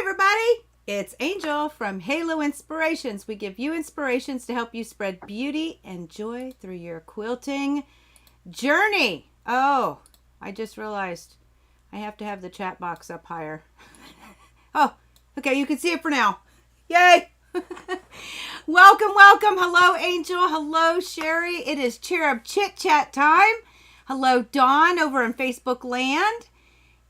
everybody. It's Angel from Halo Inspirations. We give you inspirations to help you spread beauty and joy through your quilting journey. Oh, I just realized I have to have the chat box up higher. Oh, okay, you can see it for now. Yay! Welcome. Hello, Angel. Hello, Sherry. It is Cherub Chit Chat time. Hello, Dawn over in Facebook land.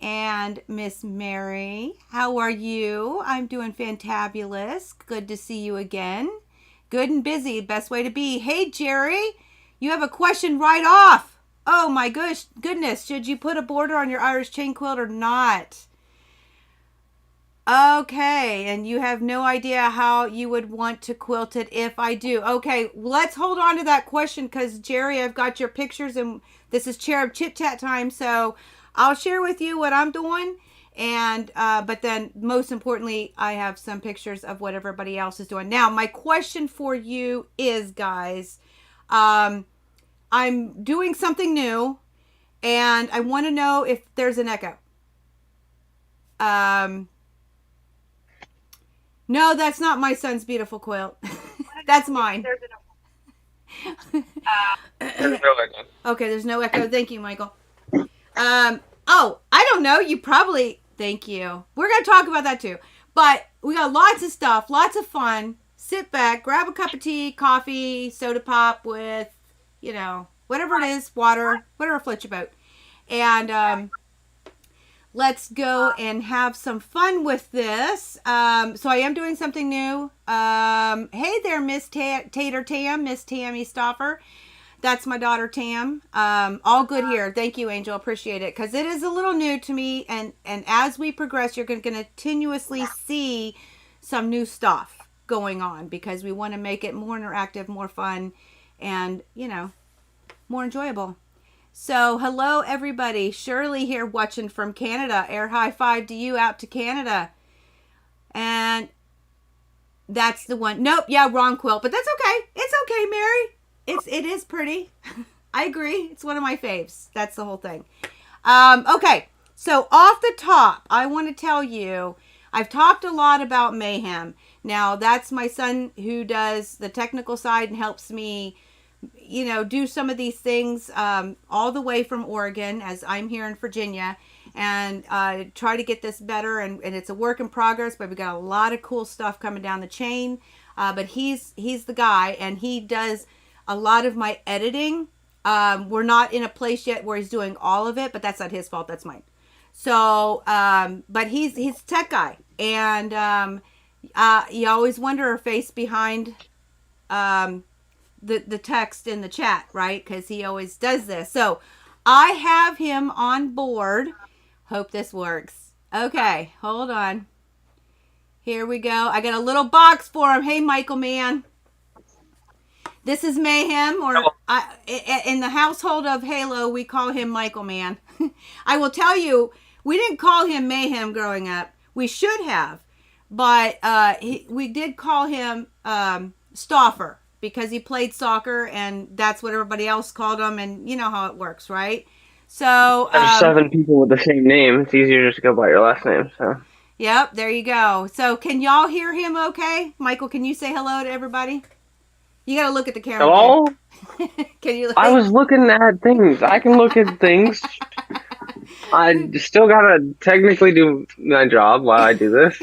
And Miss Mary, how are you? I'm doing fantabulous. Good to see you again. Good and busy, best way to be. Hey, Jerry, you have a question right off. Oh my goodness, should you put a border on your Irish chain quilt or not? Okay, and you have no idea how you would want to quilt it if I do. Okay, let's hold on to that question because, Jerry, I've got your pictures and this is Cherub Chit Chat time, so I'll share with you what I'm doing, and but then most importantly, I have some pictures of what everybody else is doing. Now, my question for you is, guys, I'm doing something new, and I want to know if there's an echo. No, that's not my son's beautiful quilt. That's mine. There's no echo. Okay, there's no echo. Thank you, Michael. Oh, I don't know. You probably, thank you. We're going to talk about that too. But we got lots of stuff, lots of fun. Sit back, grab a cup of tea, coffee, soda pop with, whatever it is, water, whatever floats your boat. And let's go and have some fun with this. So I am doing something new. Hey there, Miss Tater Tam, Miss Tammy Stoffer. That's my daughter, Tam. All good here. Thank you, Angel. Appreciate it. Because it is a little new to me. And as we progress, you're going to continuously see some new stuff going on. Because we want to make it more interactive, more fun, and, more enjoyable. So, hello, everybody. Shirley here watching from Canada. Air high five to you out to Canada. And that's the one. Nope. Yeah, wrong quilt. But that's okay. It's okay, Mary. It is pretty. I agree. It's one of my faves. That's the whole thing. Okay. So off the top, I want to tell you, I've talked a lot about Mayhem. Now, that's my son who does the technical side and helps me, do some of these things all the way from Oregon, as I'm here in Virginia, and try to get this better. And it's a work in progress, but we got a lot of cool stuff coming down the chain. But he's the guy, and he does a lot of my editing. We're not in a place yet where he's doing all of it, but that's not his fault. That's mine. So, but he's a tech guy, and you always wonder her face behind the text in the chat, right? Because he always does this. So I have him on board. Hope this works. Okay, hold on. Here we go. I got a little box for him. Hey, Michael, man. This is Mayhem, or in the household of Halo, we call him Michael Man. I will tell you, we didn't call him Mayhem growing up. We should have, but we did call him Stoffer because he played soccer, and that's what everybody else called him, and you know how it works, right? So there's 7 people with the same name. It's easier just to go by your last name. So. Yep, there you go. So can y'all hear him okay? Michael, can you say hello to everybody? You gotta look at the camera. Hello? Can you? I was looking at things. I can look at things. I still gotta technically do my job while I do this.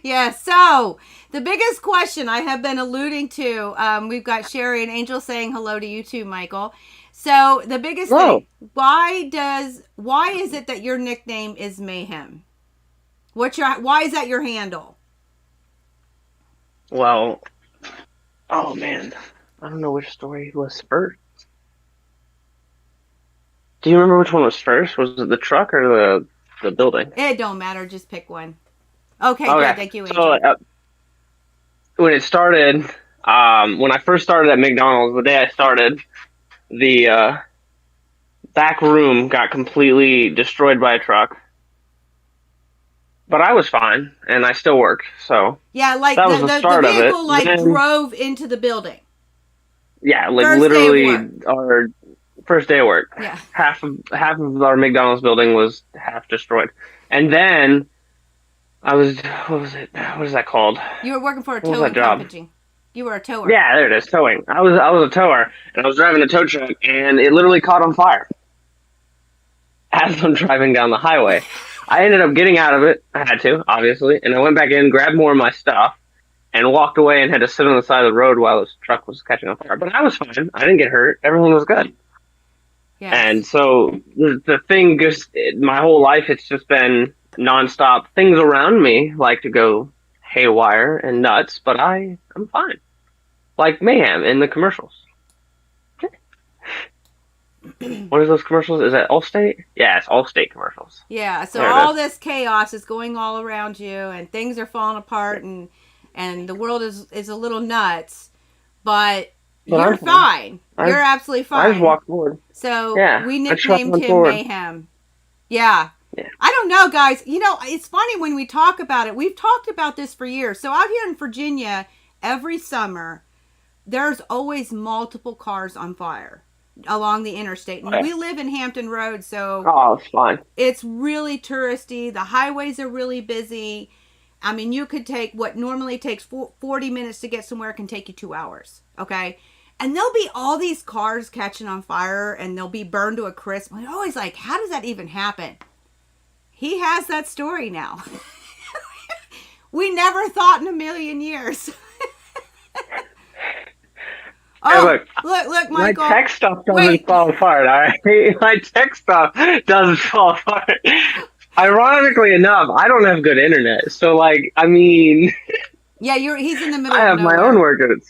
Yeah, so the biggest question I have been alluding to, we've got Sherry and Angel saying hello to you too, Michael. So the biggest thing, why is it that your nickname is Mayhem? Why is that your handle? Well, oh man, I don't know which story was first. Do you remember which one was first? Was it the truck or the building? It don't matter. Just pick one. Okay. Good. Thank you, Angel. So when it started, when I first started at McDonald's, the day I started, the back room got completely destroyed by a truck. But I was fine, and I still worked. So yeah, like that was the start of it. The vehicle like drove into the building. Yeah, like literally our first day of work. Yeah. Half of our McDonald's building was half destroyed. And then I was, what was it? What is that called? You were working for a What was that towing job? company. You were a tower. Yeah, there it is, towing. I was a tower, and I was driving a tow truck, and it literally caught on fire as I'm driving down the highway. I ended up getting out of it. I had to, obviously, and I went back in, grabbed more of my stuff, and walked away and had to sit on the side of the road while this truck was catching on fire. But I was fine. I didn't get hurt. Everything was good. And Yes. so the thing just my whole life it's just been nonstop. Things around me like to go haywire and nuts, but I'm fine. Like mayhem in the commercials. What is those commercials? Is that Allstate? Yeah, it's Allstate commercials. Yeah. So There it all is. this chaos is going all around you, and things are falling apart, and the world is a little nuts. But But you're I'm fine. fine. I You're absolutely I just fine. walk forward. So Yeah, we I truck nicknamed on him forward. Mayhem. Yeah. Yeah. I don't know, guys. You know, it's funny when we talk about it. We've talked about this for years. So out here in Virginia, every summer, there's always multiple cars on fire along the interstate. And Okay. we live in Hampton Road, so Oh, it's fine. it's really touristy. The highways are really busy. I mean, you could take what normally takes 40 minutes to get somewhere can take you 2 hours. Okay. And there'll be all these cars catching on fire and they'll be burned to a crisp. I'm always like, how does that even happen? He has that story now. We never thought in a million years. Hey, Oh, look, look, my Michael. tech stuff doesn't Wait. fall apart. All right, my tech stuff doesn't fall apart. Ironically enough, I don't have good internet, so like, I mean, Yeah, he's in the middle I of have my nowhere. own workouts.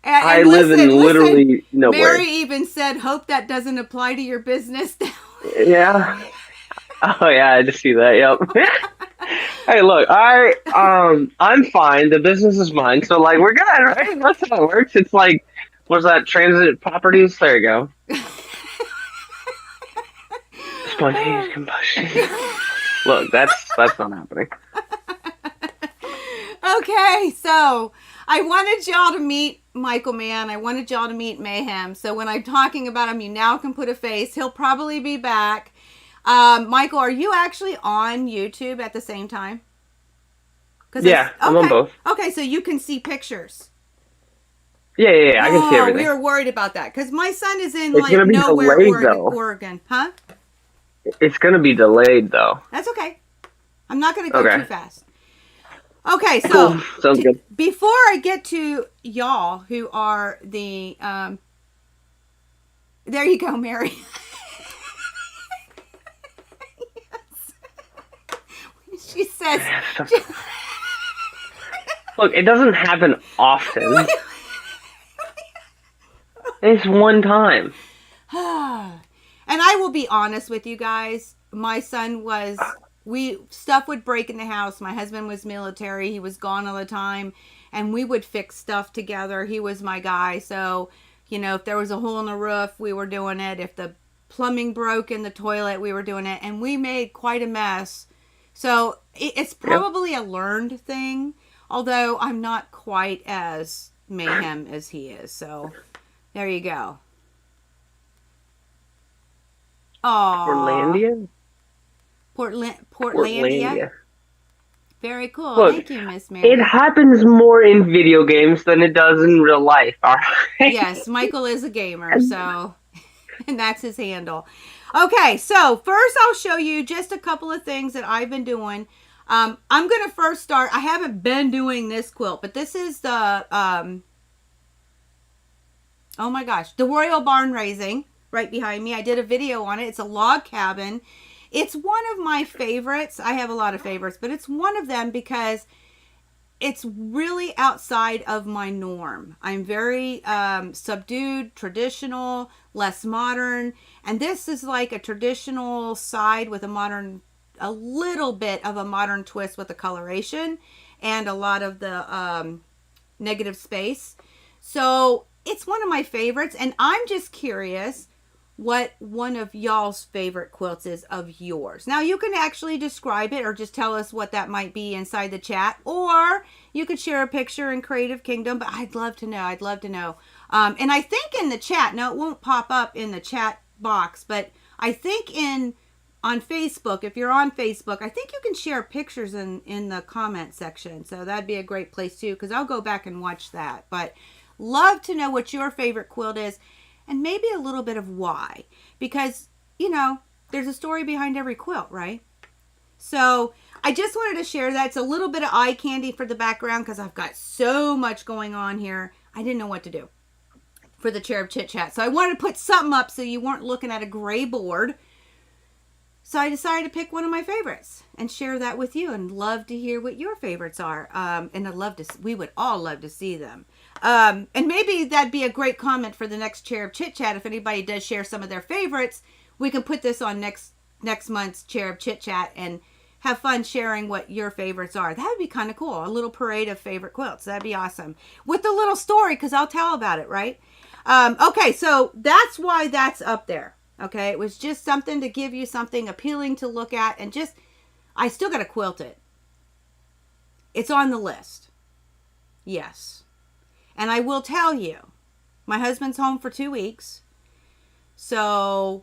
I And live in listen, literally nowhere. Mary even said, hope that doesn't apply to your business now. Yeah. Oh yeah, I just see that. Yep. Hey, look, I'm fine. The business is mine, so like, we're good, right? That's how it works. It's like, what's that? Transit properties. There you go. Spontaneous combustion. Look, that's not happening. Okay, so I wanted y'all to meet Michael Mann. I wanted y'all to meet Mayhem. So when I'm talking about him, you now can put a face. He'll probably be back. Michael, are you actually on YouTube at the same time? Yeah, I'm on both. Okay, so you can see pictures. Yeah, I can see Oh, everything. we were worried about that because my son is in It's like gonna be nowhere, delayed, though. Oregon. Huh? It's gonna be delayed though. That's okay. I'm not going to go Okay. too fast. Okay, so Cool. Sounds good. before I get to y'all who are the there you go, Mary. Yes. She says Look, it doesn't happen often. It's one time. and I will be honest with you guys. My son was stuff would break in the house. My husband was military. He was gone all the time and we would fix stuff together. He was my guy. So, you know, if there was a hole in the roof, we were doing it. If the plumbing broke in the toilet, we were doing it and we made quite a mess. So, it's probably a learned thing, although I'm not quite as mayhem as he is. So, there you go. Aww. Portlandia? Portlandia. Very cool. Look, Thank you, Miss Mary. It happens more in video games than it does in real life. All right. Yes, Michael is a gamer, so and that's his handle. Okay, so first I'll show you just a couple of things that I've been doing. I'm gonna first start. I haven't been doing this quilt, but this is the oh my gosh, the Royal Barn Raising right behind me. I did a video on it. It's a log cabin. It's one of my favorites. I have a lot of favorites, but it's one of them because it's really outside of my norm. I'm very subdued, traditional, less modern. And this is like a traditional side with a little bit of a modern twist with the coloration and a lot of the negative space. So it's one of my favorites. And I'm just curious what one of y'all's favorite quilts is of yours. Now you can actually describe it or just tell us what that might be inside the chat, or you could share a picture in Creative Kingdom, but I'd love to know. I'd love to know. And I think in the chat, now it won't pop up in the chat box, but I think in on Facebook, if you're on Facebook, I think you can share pictures in the comment section. So that'd be a great place too, because I'll go back and watch that. But love to know what your favorite quilt is, and maybe a little bit of why. Because, you know, there's a story behind every quilt, right? So I just wanted to share that. It's a little bit of eye candy for the background because I've got so much going on here. I didn't know what to do for the Cherub Chit Chat. So I wanted to put something up so you weren't looking at a gray board. So I decided to pick one of my favorites and share that with you, and love to hear what your favorites are. And we would all love to see them. And maybe that'd be a great comment for the next Cherub Chit Chat. If anybody does share some of their favorites, we can put this on next month's Cherub Chit Chat and have fun sharing what your favorites are. That would be kind of cool. A little parade of favorite quilts. That'd be awesome. With a little story, because I'll tell about it, right? Okay, so that's why that's up there. Okay, it was just something to give you something appealing to look at, and just, I still got to quilt it. It's on the list. Yes. And I will tell you, my husband's home for 2 weeks. So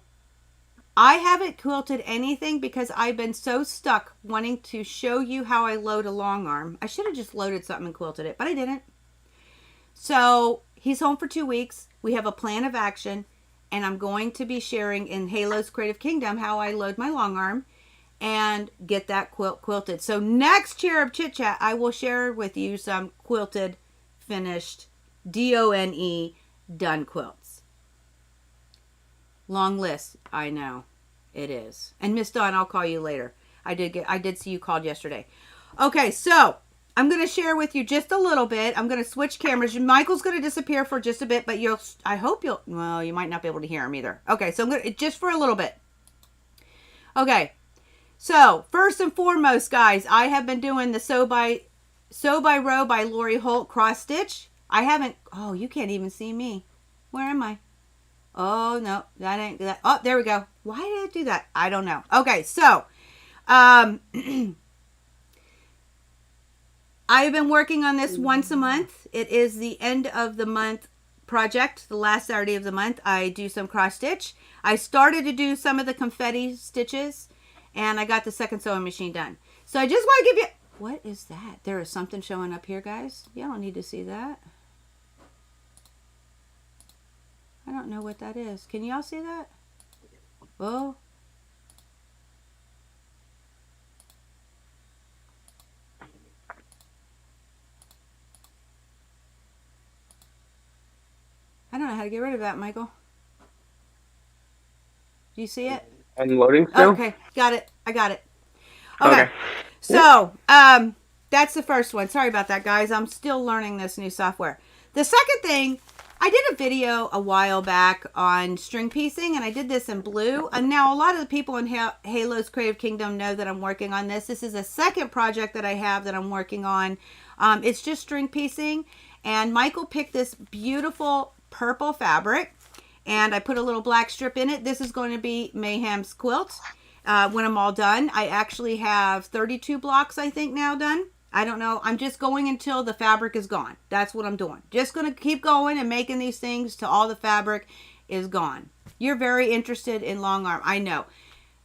I haven't quilted anything because I've been so stuck wanting to show you how I load a long arm. I should have just loaded something and quilted it, but I didn't. So he's home for 2 weeks. We have a plan of action. And I'm going to be sharing in Halo's Creative Kingdom how I load my long arm and get that quilt quilted. So next Cherub Chit Chat, I will share with you some quilted, finished, DONE, done quilts. Long list, I know. It is. And Miss Dawn, I'll call you later. I did see you called yesterday. Okay, so I'm going to share with you just a little bit. I'm going to switch cameras. Michael's going to disappear for just a bit, but I hope well, you might not be able to hear him either. Okay, so I'm going to, just for a little bit. Okay, so first and foremost, guys, I have been doing the Sew by Row by Lori Holt cross stitch. I haven't, oh, you can't even see me. Where am I? Oh, no, that ain't that. Oh, there we go. Why did it do that? I don't know. Okay, so, I've been working on this once a month. It is the end of the month project. The last Saturday of the month, I do some cross stitch. I started to do some of the confetti stitches, and I got the second sewing machine done. So I just want to give you, what is that? There is something showing up here, guys. Y'all don't need to see that. I don't know what that is. Can y'all see that? Oh. I don't know how to get rid of that, Michael. Do you see it? I'm loading still. Okay, got it. I got it. Okay. So, that's the first one. Sorry about that, guys. I'm still learning this new software. The second thing, I did a video a while back on string piecing, and I did this in blue. And now a lot of the people in Halo's Creative Kingdom know that I'm working on this. This is a second project that I have that I'm working on. It's just string piecing. And Michael picked this beautiful purple fabric, and I put a little black strip in it. This is going to be Mayhem's quilt when I'm all done. I actually have 32 blocks, I think, now done. I don't know. I'm just going until the fabric is gone. That's what I'm doing. Just going to keep going and making these things till all the fabric is gone. You're very interested in long arm. I know.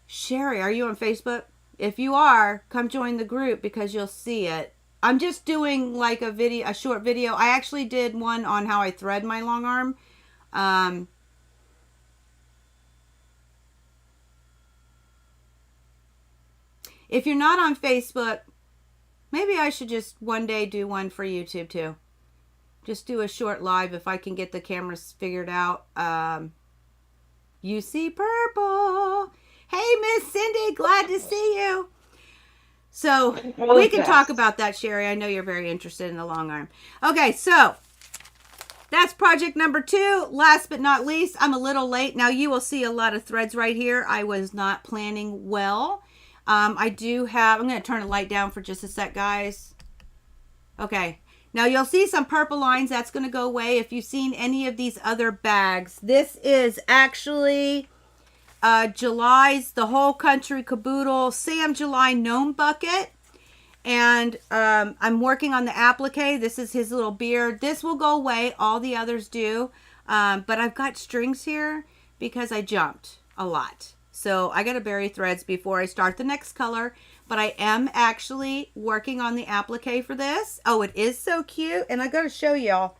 Sherry, are you on Facebook? If you are, come join the group because you'll see it. I'm just doing like a short video. I actually did one on how I thread my long arm. If you're not on Facebook, maybe I should just one day do one for YouTube too. Just do a short live if I can get the cameras figured out. You see purple. Hey, Miss Cindy, glad to see you. So we can talk about that, Sherry. I know you're very interested in the long arm. Okay, so that's project number 2. Last but not least, I'm a little late. Now you will see a lot of threads right here. I was not planning well. I do have, I'm going to turn the light down for just a sec, guys. Okay. Now you'll see some purple lines. That's going to go away if you've seen any of these other bags. This is actually July's The Whole Country Caboodle Sam July Gnome Bucket. And I'm working on the applique. This is his little beard. This will go away. All the others do. But I've got strings here because I jumped a lot. So I got to bury threads before I start the next color. But I am actually working on the applique for this. Oh, it is so cute. And I got to show y'all.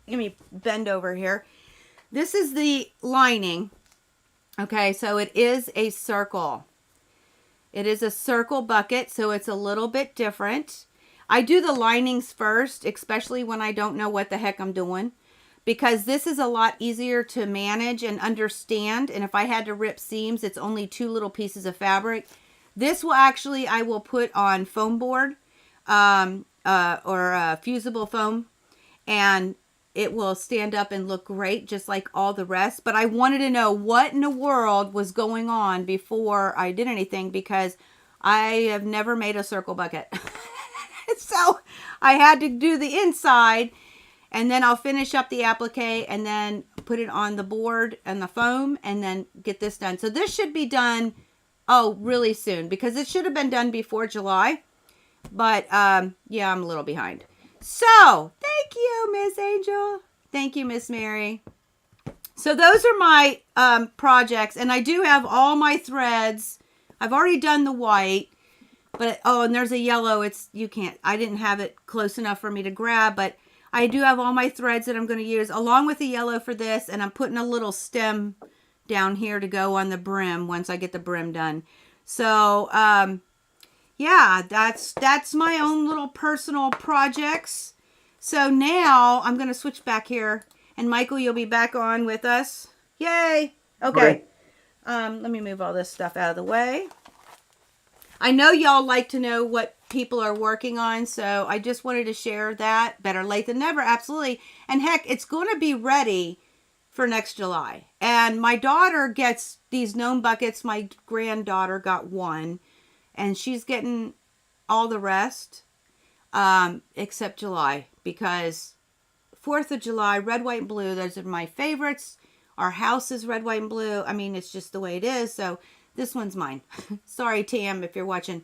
Let me bend over here. This is the lining. Okay, so it is a circle. It is a circle bucket, so it's a little bit different. I do the linings first, especially when I don't know what the heck I'm doing, because this is a lot easier to manage and understand. And if I had to rip seams, it's only 2 little pieces of fabric. This will actually, I will put on foam board or fusible foam, and it will stand up and look great just like all the rest. But I wanted to know what in the world was going on before I did anything, because I have never made a circle bucket. So I had to do the inside, and then I'll finish up the applique and then put it on the board and the foam and then get this done. So this should be done, really soon, because it should have been done before July. But yeah, I'm a little behind. So thank you, Miss Angel. Thank you, Miss Mary. So those are my projects, and I do have all my threads. I've already done the white. But, and there's a yellow. I didn't have it close enough for me to grab, but I do have all my threads that I'm going to use along with the yellow for this. And I'm putting a little stem down here to go on the brim once I get the brim done. So, yeah, that's my own little personal projects. So now I'm going to switch back here, and Michael, you'll be back on with us. Yay. Okay. Let me move all this stuff out of the way. I know y'all like to know what people are working on, so I just wanted to share that. Better late than never, absolutely. And heck, it's going to be ready for next July. And my daughter gets these gnome buckets. My granddaughter got one, and she's getting all the rest, except July, because 4th of July, red, white, and blue, those are my favorites. Our house is red, white, and blue. I mean, it's just the way it is, so this one's mine. Sorry, Tam, if you're watching.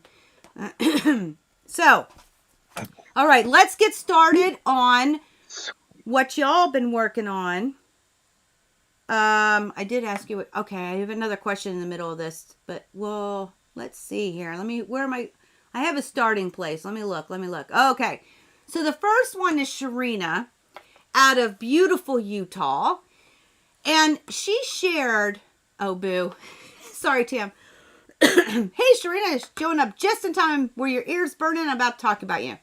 So, all right, let's get started on what y'all been working on. I did ask you. Okay, I have another question in the middle of this, but let's see here. I have a starting place. Let me look. Okay, so the first one is Sharina out of beautiful Utah, and she shared. Oh, boo. Sorry, Tam. Hey, Sharina is showing up just in time where your ears burning. I'm about to talk about you.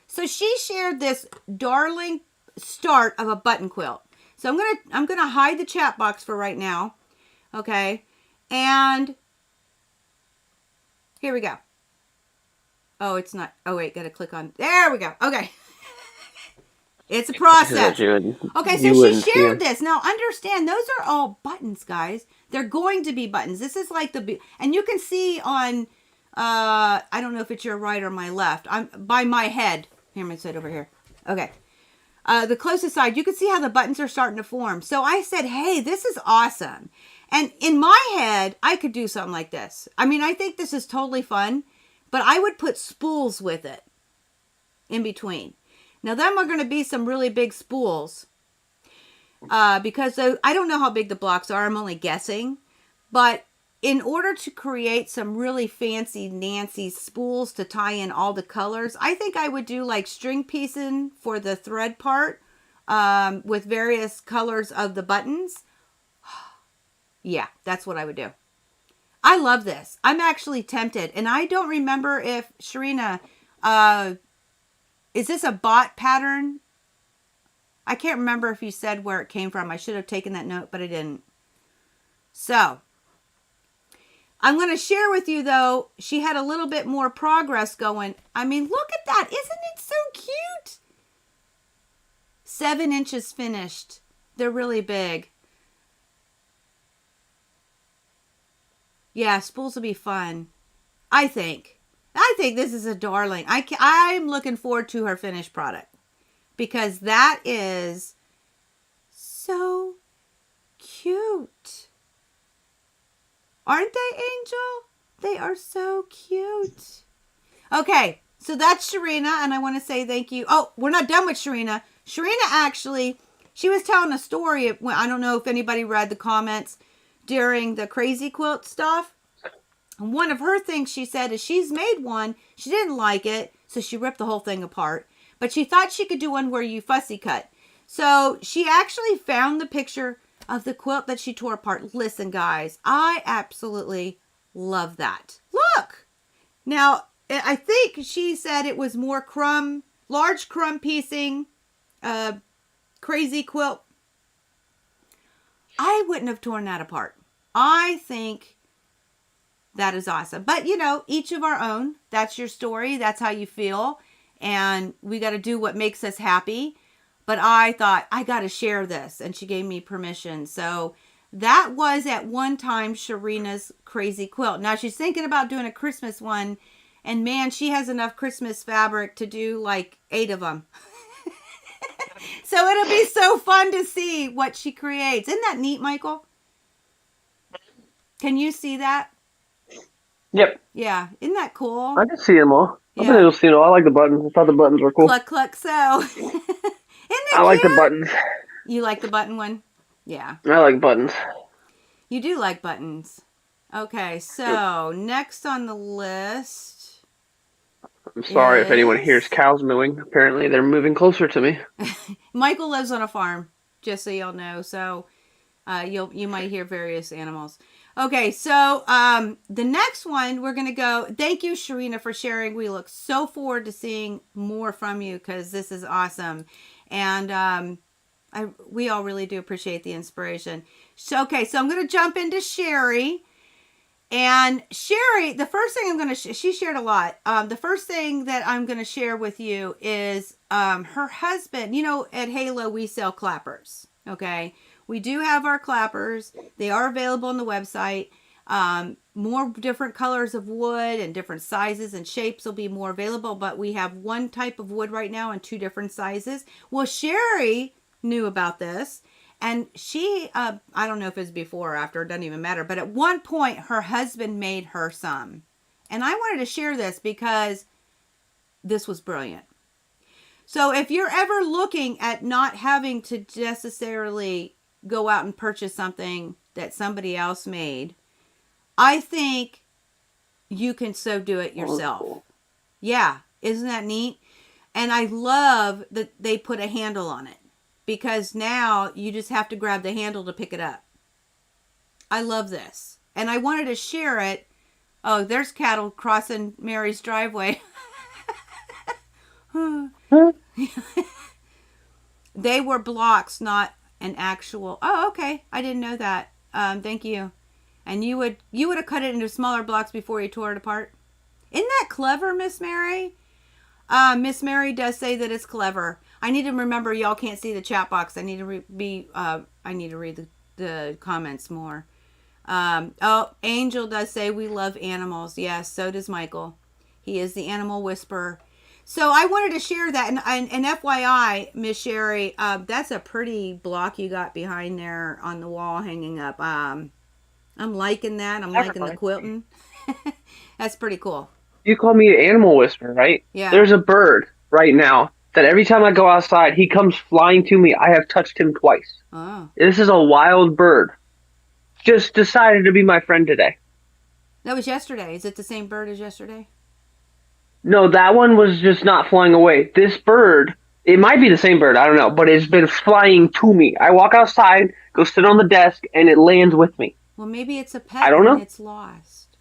So she shared this darling start of a button quilt. So I'm gonna hide the chat box for right now. Okay. And here we go. Oh, it's not. Oh, wait, gotta click on. There we go. Okay. It's a process. Okay, so she shared this. Now, understand, those are all buttons, guys. They're going to be buttons. This is like and you can see on, I don't know if it's your right or my left. I'm by my head. Here, I'm going to sit over here. Okay. The closest side, you can see how the buttons are starting to form. So I said, hey, this is awesome. And in my head, I could do something like this. I mean, I think this is totally fun, but I would put spools with it in between. Now, them are going to be some really big spools because I don't know how big the blocks are. I'm only guessing. But in order to create some really fancy Nancy spools to tie in all the colors, I think I would do like string piecing for the thread part with various colors of the buttons. Yeah, that's what I would do. I love this. I'm actually tempted. And I don't remember if Sharina... is this a bot pattern? I can't remember if you said where it came from. I should have taken that note, but I didn't. So, I'm going to share with you, though, she had a little bit more progress going. I mean, look at that. Isn't it so cute? 7 inches finished. They're really big. Yeah, spools will be fun. I think this is a darling. I'm looking forward to her finished product because that is so cute. Aren't they, Angel? They are so cute. Okay, so that's Sharina, and I want to say thank you. Oh, we're not done with Sharina. Sharina actually, she was telling a story. I don't know if anybody read the comments during the crazy quilt stuff. And one of her things she said is she's made one. She didn't like it, so she ripped the whole thing apart. But she thought she could do one where you fussy cut. So she actually found the picture of the quilt that she tore apart. Listen, guys, I absolutely love that. Look! Now, I think she said it was more large crumb piecing, crazy quilt. I wouldn't have torn that apart. I think that is awesome. But, each of our own. That's your story. That's how you feel. And we got to do what makes us happy. But I thought, I got to share this. And she gave me permission. So that was at one time Sharina's crazy quilt. Now she's thinking about doing a Christmas one. And man, she has enough Christmas fabric to do like 8 of them. So it'll be so fun to see what she creates. Isn't that neat, Michael? Can you see that? Yep. Yeah. Isn't that cool? I can see them all. Yeah. I've been able to see them all. I like the buttons. I thought the buttons were cool. Cluck, cluck, so. Isn't that I like cute? the buttons. You like the button one? Yeah. I like buttons. You do like buttons. Okay, so next on the list. I'm sorry if anyone hears cows mooing. Apparently they're moving closer to me. Michael lives on a farm, just so y'all know. So you might hear various animals. Okay, so the next one we're going to go. Thank you, Sharina, for sharing. We look so forward to seeing more from you because this is awesome. And we all really do appreciate the inspiration. So, okay, so I'm going to jump into Sherry. And Sherry, the first thing I'm going to, she shared a lot. The first thing that I'm going to share with you is her husband. At Halo, we sell clappers. Okay. We do have our clappers. They are available on the website. More different colors of wood and different sizes and shapes will be more available. But we have one type of wood right now and 2 different sizes. Well, Sherry knew about this. And she, I don't know if it's before or after, it doesn't even matter. But at one point, her husband made her some. And I wanted to share this because this was brilliant. So if you're ever looking at not having to necessarily go out and purchase something that somebody else made, I think you can so do it yourself. Yeah, isn't that neat? And I love that they put a handle on it. Because now you just have to grab the handle to pick it up. I love this. And I wanted to share it. Oh, there's cattle crossing Mary's driveway. They were blocks, not an actual. Oh, okay. I didn't know that. Thank you. And you would have cut it into smaller blocks before you tore it apart. Isn't that clever, Miss Mary? Miss Mary does say that it's clever. I need to remember y'all can't see the chat box. I need to I need to read the comments more. Oh, Angel does say we love animals. Yes, so does Michael. He is the animal whisperer. So I wanted to share that. And FYI, Miss Sherry, that's a pretty block you got behind there on the wall hanging up. I'm liking that. I'm liking the quilting. That's pretty cool. You call me an animal whisperer, right? Yeah. There's a bird right now that every time I go outside, he comes flying to me. I have touched him twice. Oh. This is a wild bird. Just decided to be my friend today. That was yesterday. Is it the same bird as yesterday? No, that one was just not flying away. This bird, it might be the same bird, I don't know, but it's been flying to me. I walk outside, go sit on the desk, and it lands with me. Well, maybe it's a pet I don't know. And it's lost.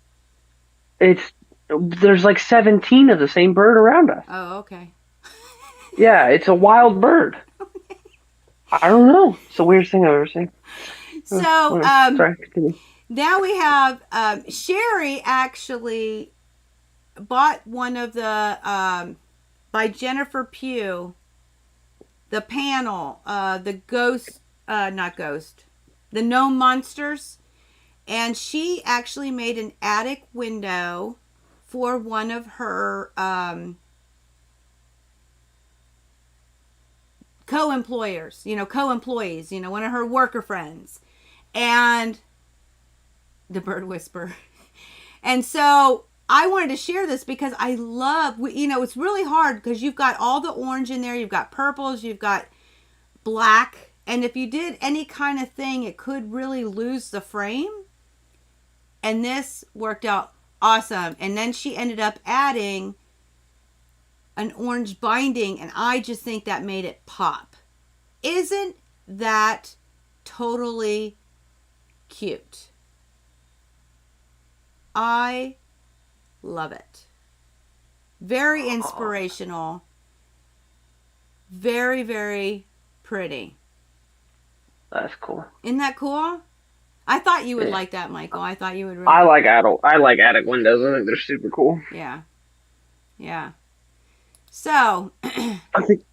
There's like 17 of the same bird around us. Oh, okay. Yeah, it's a wild bird. I don't know. It's the weirdest thing I've ever seen. So, sorry, continue. Now we have Sherry actually bought one of the by Jennifer Pugh, the panel, the gnome monsters, and she actually made an attic window for one of her co-employees, one of her worker friends, and the bird whisperer. And so I wanted to share this because I love, it's really hard because you've got all the orange in there, you've got purples, you've got black, and if you did any kind of thing, it could really lose the frame. And this worked out awesome. And then she ended up adding an orange binding, and I just think that made it pop. Isn't that totally cute? I love it. Very inspirational. Very, very pretty. That's cool. Isn't that cool? I thought you would like that, Michael. I thought you would really. I like attic windows. I think they're super cool. Yeah. Yeah. So. I think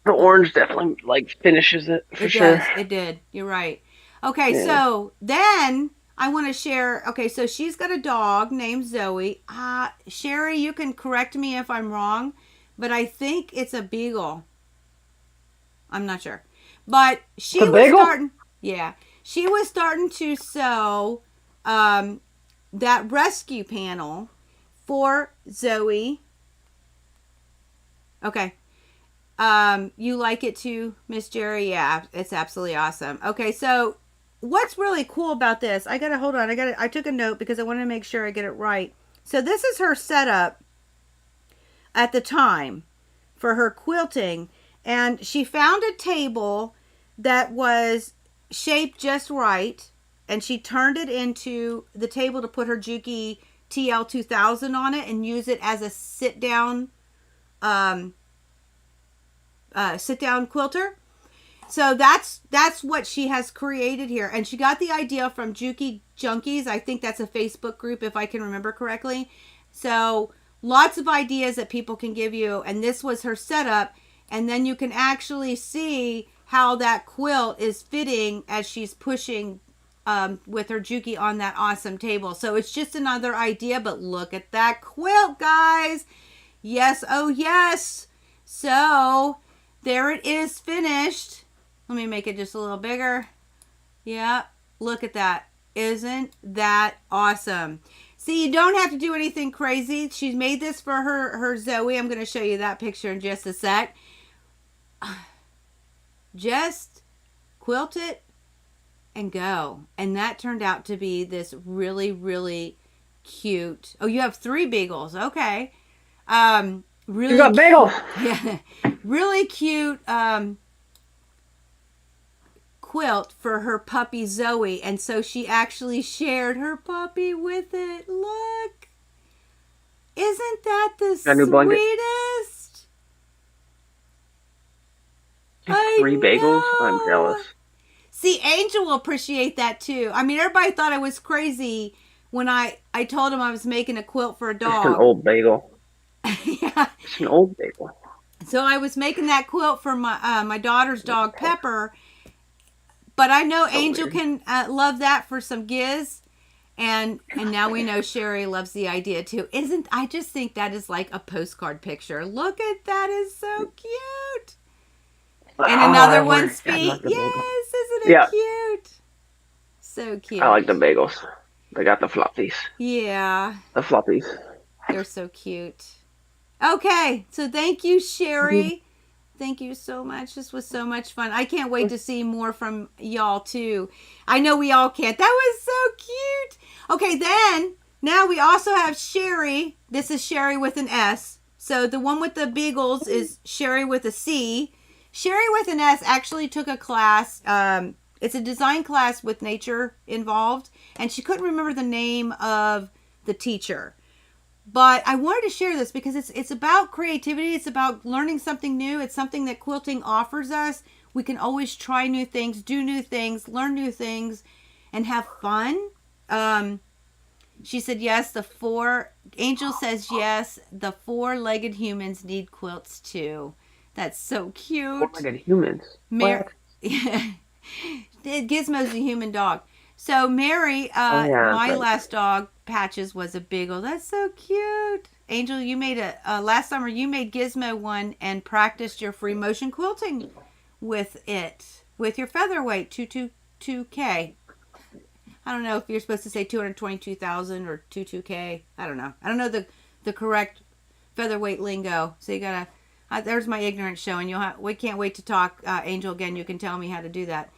the orange definitely like finishes it for sure. Does. It did. You're right. Okay, so then I want to share. Okay, so she's got a dog named Zoe. Sherry, you can correct me if I'm wrong, but I think it's a beagle. I'm not sure. But she was starting. Yeah. She was starting to sew that rescue panel for Zoe. Okay. You like it too, Miss Jerry? Yeah, it's absolutely awesome. Okay, so what's really cool about this? I took a note because I wanted to make sure I get it right. So this is her setup at the time for her quilting, and she found a table that was shaped just right, and she turned it into the table to put her Juki TL2000 on it and use it as a sit down quilter. So that's what she has created here, and she got the idea from Juki Junkies. I think that's a Facebook group if I can remember correctly. So lots of ideas that people can give you, and this was her setup, and then you can actually see how that quilt is fitting as she's pushing with her Juki on that awesome table. So it's just another idea, but look at that quilt, guys. Yes, oh yes. So there it is, finished. Let me make it just a little bigger. Yeah, look at that. Isn't that awesome? See, you don't have to do anything crazy. She's made this for her Zoe. I'm going to show you that picture in just a sec. Just quilt it and go. And that turned out to be this really, really cute. Oh, you have 3 beagles. Okay. Really, you got bagels. Yeah, really cute quilt for her puppy Zoe, and so she actually shared her puppy with it. Look, isn't that the sweetest? 3 bagels. I'm jealous. See, Angel will appreciate that too. I mean, everybody thought I was crazy when I told him I was making a quilt for a dog. It's an old bagel. Yeah. It's an old bagel. So I was making that quilt for my daughter's dog Pepper, but I know Angel can love that for some giz, and now we know Sherry loves the idea too. I just think that is like a postcard picture. Look at that, is so cute. And another one's feet. Yes, isn't it cute? So cute. I like the bagels. They got the floppies. Yeah. The floppies. They're so cute. Okay, so thank you, Sherry. Thank you so much. This was so much fun. I can't wait to see more from y'all, too. I know we all can't. That was so cute. Okay, then, now we also have Sherry. This is Sherry with an S. So the one with the beagles is Sherry with a C. Sherry with an S actually took a class. It's a design class with nature involved, and she couldn't remember the name of the teacher. But I wanted to share this because it's about creativity. It's about learning something new. It's something that quilting offers us. We can always try new things, do new things, learn new things, and have fun. She said yes. Angel says yes. The 4-legged humans need quilts too. That's so cute. 4-legged humans. Gizmo's a human dog. So Mary, my last dog, Patches, was a beagle. That's so cute. Angel, you made last summer you made Gizmo one and practiced your free motion quilting with it, with your featherweight 222K. I don't know if you're supposed to say 222,000 or 22K. I don't know. I don't know the correct featherweight lingo. So you gotta. There's my ignorance showing. We can't wait to talk, Angel, again. You can tell me how to do that.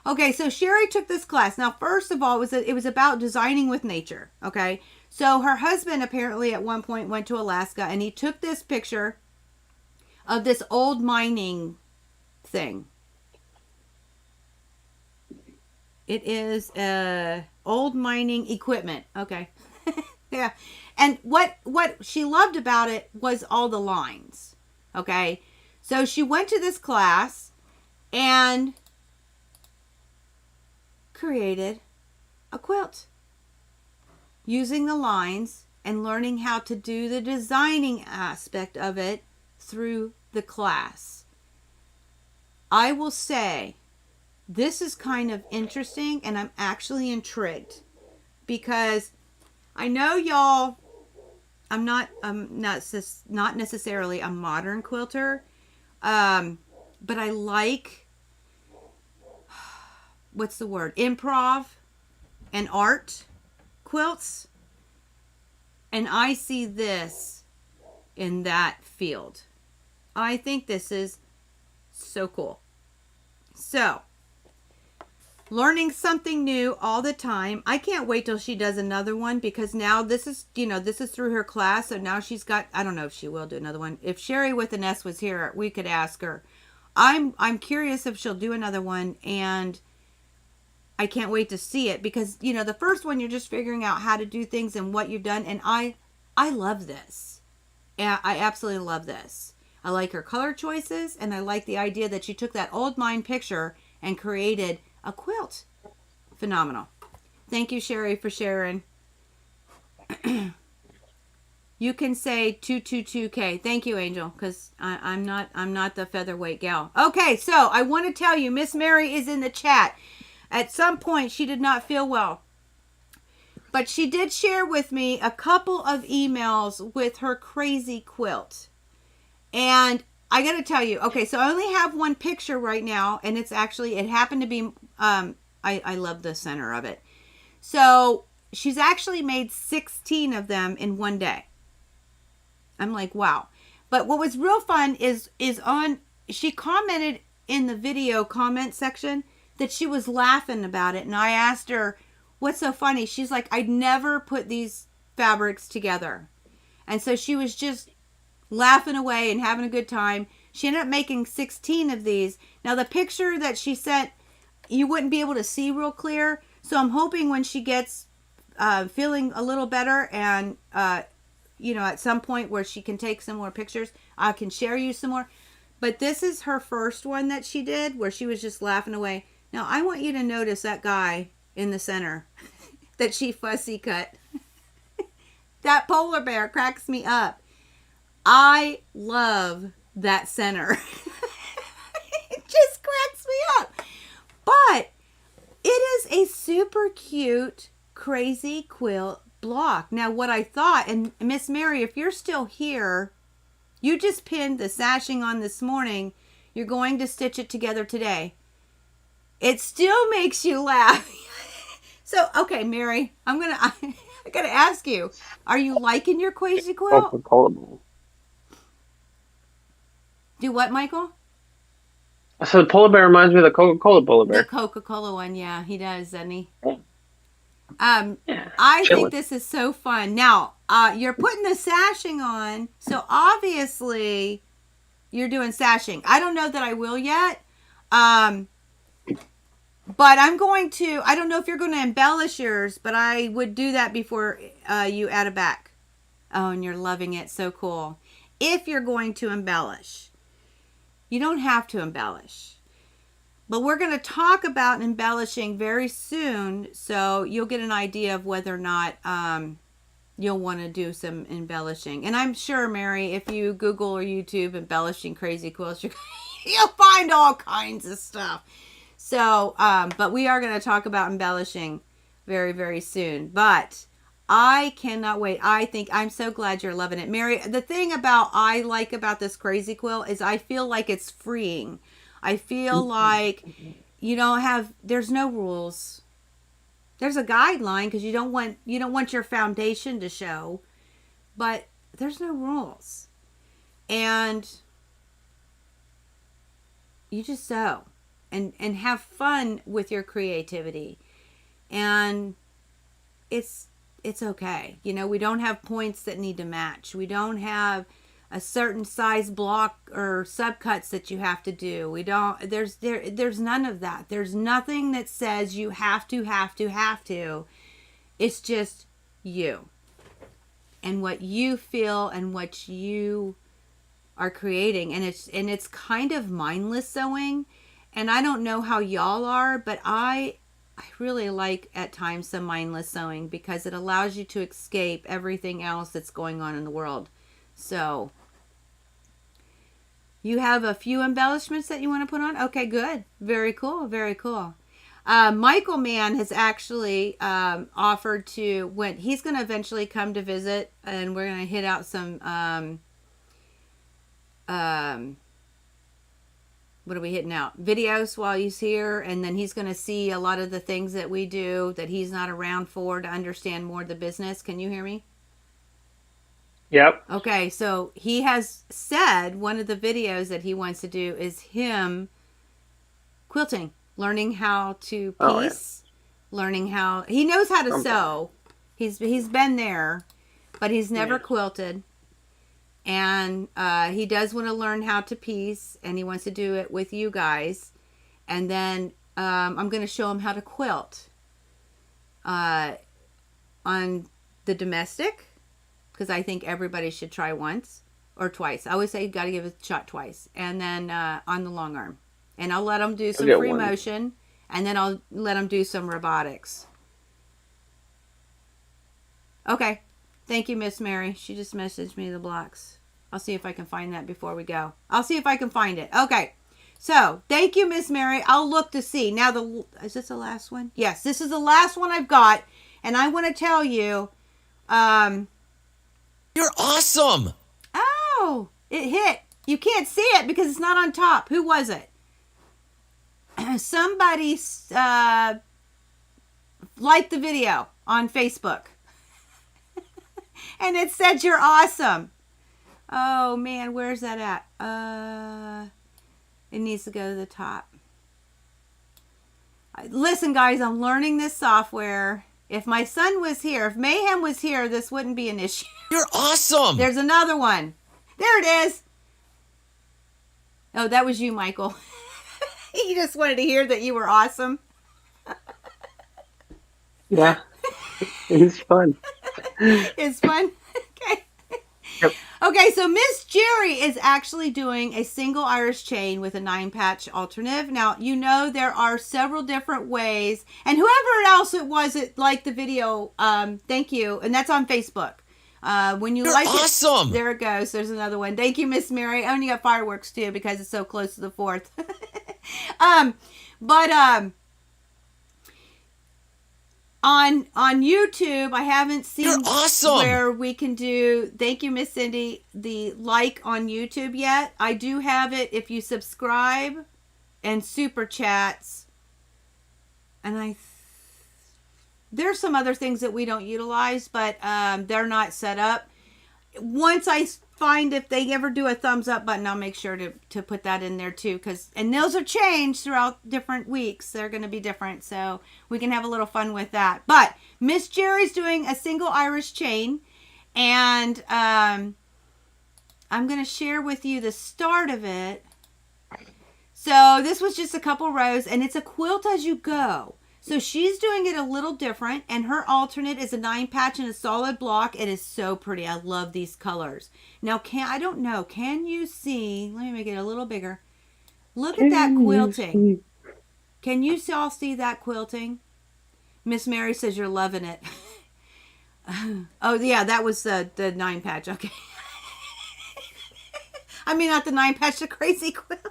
Okay, so Sherry took this class. Now, first of all, it was about designing with nature. Okay, so her husband apparently at one point went to Alaska, and he took this picture of this old mining thing. It is old mining equipment. Okay, yeah, and what she loved about it was all the lines. Okay, so she went to this class and created a quilt using the lines and learning how to do the designing aspect of it through the class. I will say this is kind of interesting, and I'm actually intrigued because I know y'all, I'm not necessarily a modern quilter, but I like, what's the word, improv and art quilts, and I see this in that field. I think this is so cool. So, learning something new all the time. I can't wait till she does another one, because now this is through her class, so now she's got, I don't know if she will do another one. If Sherry with an S was here, we could ask her. I'm curious if she'll do another one, and I can't wait to see it, because the first one you're just figuring out how to do things and what you've done, and I love this. Yeah, I absolutely love this. I like her color choices, and I like the idea that she took that old mine picture and created a quilt. Phenomenal. Thank you, Sherry, for sharing. You can say 222K. Thank you, Angel, because I'm not the featherweight gal. Okay, so I want to tell you, Miss Mary is in the chat. At some point, she did not feel well, but she did share with me a couple of emails with her crazy quilt. And I got to tell you, okay, so I only have one picture right now, and it happened to be, I love the center of it. So she's actually made 16 of them in one day. I'm like, wow. But what was real fun is she commented in the video comment section that she was laughing about it. And I asked her, what's so funny? She's like, I'd never put these fabrics together. And so she was just laughing away and having a good time. She ended up making 16 of these. Now the picture that she sent, you wouldn't be able to see real clear. So I'm hoping when she gets feeling a little better, and at some point where she can take some more pictures, I can share you some more. But this is her first one that she did, where she was just laughing away. Now I want you to notice that guy in the center that she fussy cut. That polar bear cracks me up. I love that center. It just cracks me up. But it is a super cute, crazy quilt block. Now, what I thought, and Miss Mary, if you're still here, you just pinned the sashing on this morning. You're going to stitch it together today. It still makes you laugh. So, okay, Mary, I gotta ask you, are you liking your crazy quilt? Do what, Michael? So the polar bear reminds me of the Coca-Cola polar bear. The Coca-Cola one, yeah, he does, doesn't he? Yeah. I think this is so fun. Now, you're putting the sashing on, so obviously you're doing sashing. I don't know that I will yet, but I'm going to. I don't know if you're going to embellish yours, but I would do that before you add a back. Oh, and you're loving it. So cool. If you're going to embellish, you don't have to embellish. But we're going to talk about embellishing very soon, so you'll get an idea of whether or not you'll want to do some embellishing. And I'm sure, Mary, if you Google or YouTube embellishing crazy quilts, you'll find all kinds of stuff. So, but we are going to talk about embellishing very, very soon. But I cannot wait. I'm so glad you're loving it. Mary, the thing I like about this crazy quilt is I feel like it's freeing. I feel like there's no rules. There's a guideline because you don't want your foundation to show, but there's no rules. And you just sew. and have fun with your creativity. And it's okay. You know, we don't have points that need to match. We don't have a certain size block or subcuts that you have to do. We don't, there's none of that. There's nothing that says you have to. It's just you and what you feel and what you are creating. And it's kind of mindless sewing. And I don't know how y'all are, but I really like at times some mindless sewing because it allows you to escape everything else that's going on in the world. So you have a few embellishments that you want to put on? Okay, good. Very cool. Very cool. Michael Mann has actually offered to, when he's going to eventually come to visit, and we're going to hit out some what are we hitting out? Videos while he's here, and then he's going to see a lot of the things that we do that he's not around for to understand more of the business. Can you hear me? Yep. Okay, so he has said one of the videos that he wants to do is him quilting, learning how to piece, learning how, he knows how to sew. He's been there, but he's never quilted. And he does want to learn how to piece, and he wants to do it with you guys. And then I'm going to show him how to quilt on the domestic, because I think everybody should try once or twice. I always say you got to give it a shot twice. And then on the long arm. And I'll let them do some free motion, and then I'll let them do some robotics. Okay. Thank you, Miss Mary. She just messaged me the blocks. I'll see if I can find that before we go. I'll see if I can find it. Okay. So, thank you, Miss Mary. I'll look to see. Now, is this the last one? Yes, this is the last one I've got. And I want to tell you... You're awesome! Oh, it hit. You can't see it because it's not on top. Who was it? Somebody liked the video on Facebook. And it said you're awesome. Oh, man, where's that at? It needs to go to the top. Listen, guys, I'm learning this software. If my son was here, if Mayhem was here, this wouldn't be an issue. You're awesome! There's another one. There it is. Oh, that was you, Michael. You just wanted to hear that you were awesome. Yeah. It's fun. It's fun. Okay. Yep. Okay, so Miss Jerry is actually doing a single Irish chain with a 9-patch alternative. Now, you know there are several different ways, and whoever else it was that liked the video, thank you, and that's on Facebook. When You're like awesome. it, there it goes. There's another one. Thank you, Miss Mary. I only got fireworks too because it's so close to the 4th. On YouTube, I haven't seen You're awesome. where we can do, thank you, Miss Cindy, the like on YouTube yet. I do have it if you subscribe and super chats. And there's some other things that we don't utilize, but they're not set up. Once I find if they ever do a thumbs up button, I'll make sure to put that in there too. And those have changed throughout different weeks. They're going to be different. So we can have a little fun with that. But Miss Jerry's doing a single Irish chain. And I'm going to share with you the start of it. So this was just a couple rows. And it's a quilt as you go. So she's doing it a little different, and her alternate is a 9-patch and a solid block. It is so pretty. I love these colors. Now, I don't know. Can you see? Let me make it a little bigger. Look at that quilting. Can you all see that quilting? Miss Mary says you're loving it. Oh, yeah, that was the 9-patch. Okay. I mean, not the 9-patch, the crazy quilt.